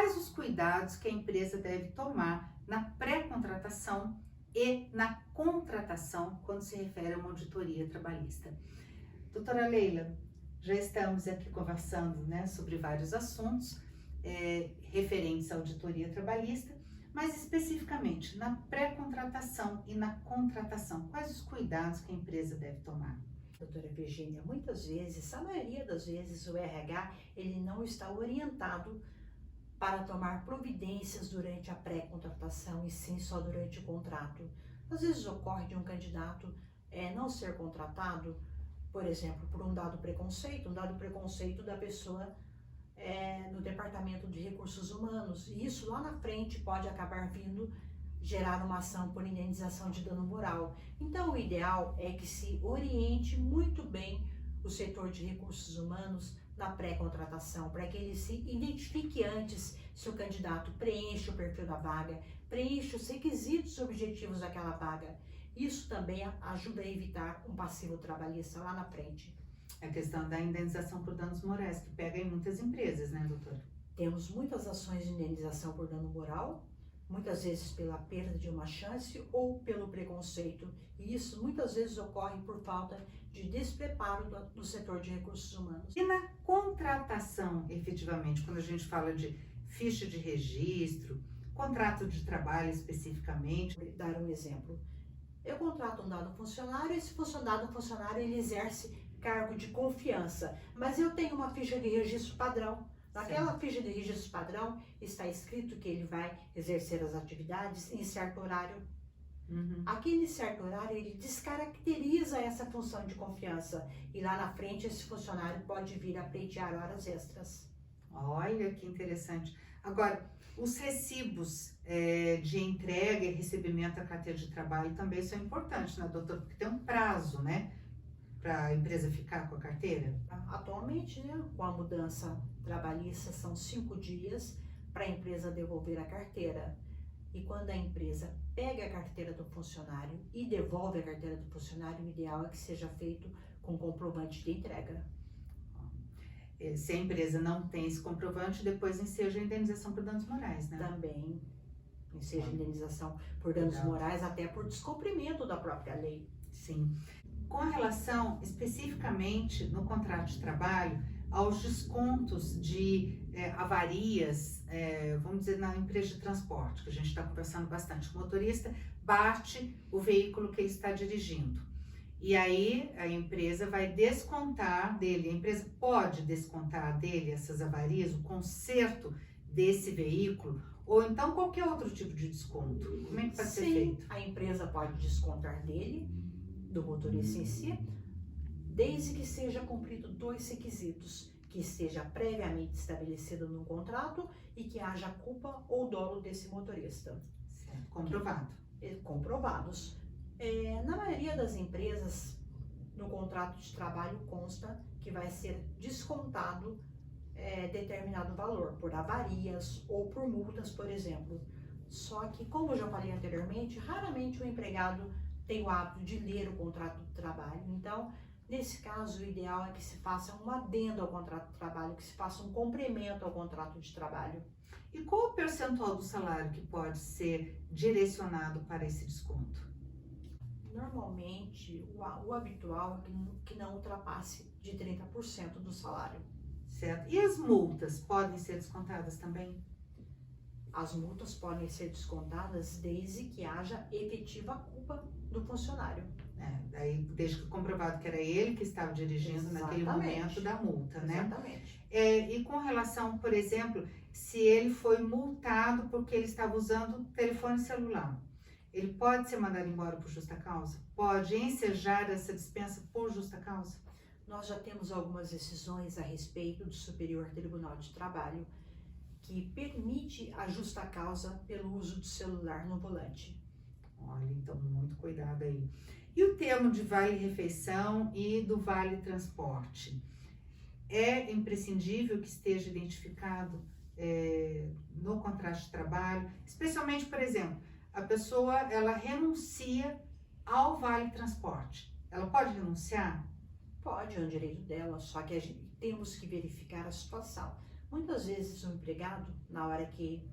quais os cuidados que a empresa deve tomar na pré-contratação e na contratação quando se refere a uma auditoria trabalhista. Doutora Leila, já estamos aqui conversando, né, sobre vários assuntos referentes à auditoria trabalhista, mas especificamente na pré-contratação e na contratação, quais os cuidados que a empresa deve tomar? Doutora Virgínia, muitas vezes, a maioria das vezes, o RH ele não está orientado para tomar providências durante a pré-contratação e sim só durante o contrato. Às vezes ocorre de um candidato não ser contratado, por exemplo, por um dado preconceito da pessoa no departamento de recursos humanos. E isso lá na frente pode acabar vindo gerar uma ação por indenização de dano moral. Então, o ideal é que se oriente muito bem o setor de recursos humanos na pré-contratação, para que ele se identifique antes se o candidato preenche o perfil da vaga, preenche os requisitos objetivos daquela vaga. Isso também ajuda a evitar um passivo trabalhista lá na frente. A questão da indenização por danos morais, que pega em muitas empresas, né, doutora? Temos muitas ações de indenização por dano moral, muitas vezes pela perda de uma chance ou pelo preconceito. E isso muitas vezes ocorre por falta de despreparo do setor de recursos humanos. E na contratação, efetivamente, quando a gente fala de ficha de registro, contrato de trabalho especificamente. Vou dar um exemplo. Eu contrato um dado funcionário e esse funcionário ele exerce cargo de confiança, mas eu tenho uma ficha de registro padrão. Naquela ficha de registro padrão está escrito que ele vai exercer as atividades em certo horário. Aquele certo horário ele descaracteriza essa função de confiança e lá na frente esse funcionário pode vir a pleitear horas extras. Olha que interessante. Agora, os recibos de entrega e recebimento da carteira de trabalho também são importantes, né, doutor? Porque tem um prazo, né, para a empresa ficar com a carteira? Atualmente, né, com a mudança trabalhista, são 5 dias para a empresa devolver a carteira. E quando a empresa pega a carteira do funcionário e devolve a carteira do funcionário, o ideal é que seja feito com comprovante de entrega. Se a empresa não tem esse comprovante, depois enseja a indenização por danos morais, né? Também enseja indenização por danos morais, até por descumprimento da própria lei. Sim. Com relação especificamente no contrato de trabalho, aos descontos de avarias, vamos dizer, na empresa de transporte, que a gente está conversando bastante. O motorista bate o veículo que ele está dirigindo. E aí a empresa vai descontar dele, a empresa pode descontar dele essas avarias, o conserto desse veículo, ou então qualquer outro tipo de desconto. Como é que pode ser feito? Sim, a empresa pode descontar dele, do motorista em si, desde que seja cumprido 2 requisitos, que esteja previamente estabelecido no contrato e que haja culpa ou dolo desse motorista. Certo. Comprovado. Comprovados. Na maioria das empresas, no contrato de trabalho consta que vai ser descontado determinado valor, por avarias ou por multas, por exemplo. Só que, como eu já falei anteriormente, raramente o empregado tem o hábito de ler o contrato de trabalho. Então, nesse caso, o ideal é que se faça um adendo ao contrato de trabalho, que se faça um complemento ao contrato de trabalho. E qual o percentual do salário que pode ser direcionado para esse desconto? Normalmente, o habitual é que não ultrapasse de 30% do salário. Certo. E as multas podem ser descontadas também? As multas podem ser descontadas desde que haja efetiva culpa do funcionário. Daí, desde que comprovado que era ele que estava dirigindo naquele momento da multa, né? Exatamente. E com relação, por exemplo, se ele foi multado porque ele estava usando telefone celular, ele pode ser mandado embora por justa causa? Pode ensejar essa dispensa por justa causa? Nós já temos algumas decisões a respeito do Superior Tribunal de Trabalho que permite a justa causa pelo uso do celular no volante. Olha, então muito cuidado aí. E o termo de vale-refeição e do vale-transporte? É imprescindível que esteja identificado no contrato de trabalho, especialmente, por exemplo, a pessoa ela renuncia ao vale-transporte. Ela pode renunciar? Pode, é um direito dela, só que temos que verificar a situação. Muitas vezes o empregado, na hora que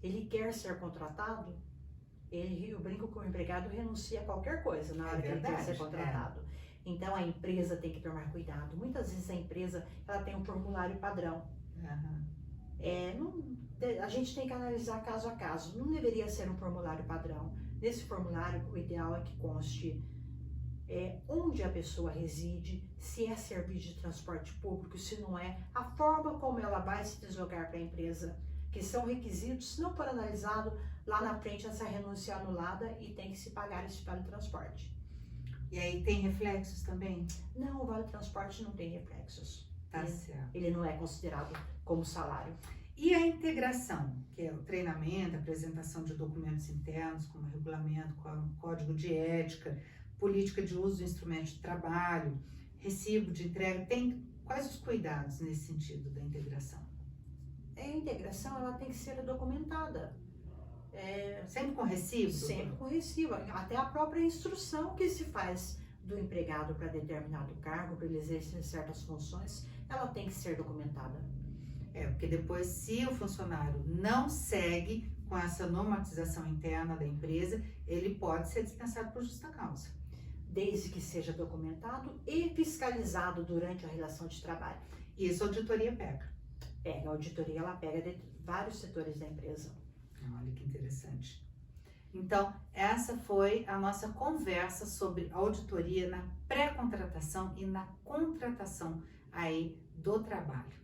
ele quer ser contratado, eu brinco que o empregado renuncia a qualquer coisa na hora que ele quer ser contratado. Então a empresa tem que tomar cuidado. Muitas vezes a empresa ela tem um formulário padrão. A gente tem que analisar caso a caso. Não deveria ser um formulário padrão. Nesse formulário, o ideal é que conste onde a pessoa reside, se é serviço de transporte público, se não é, a forma como ela vai se deslogar para a empresa, que são requisitos, se não for analisado, lá na frente essa renúncia é anulada e tem que se pagar esse vale transporte. E aí tem reflexos também? Não, o vale transporte não tem reflexos. Tá certo. Ele não é considerado como salário. E a integração, que é o treinamento, a apresentação de documentos internos, como regulamento, código de ética, política de uso do instrumento de trabalho, recibo de entrega, quais os cuidados nesse sentido da integração? A integração ela tem que ser documentada. Sempre com recibo? Sempre com recibo. Até a própria instrução que se faz do empregado para determinado cargo, para ele exercer certas funções, ela tem que ser documentada. Porque depois, se o funcionário não segue com essa normatização interna da empresa, ele pode ser dispensado por justa causa. Desde que seja documentado e fiscalizado durante a relação de trabalho. Isso a auditoria pega? Pega, a auditoria ela pega de vários setores da empresa. Olha que interessante. Então, essa foi a nossa conversa sobre auditoria na pré-contratação e na contratação aí do trabalho.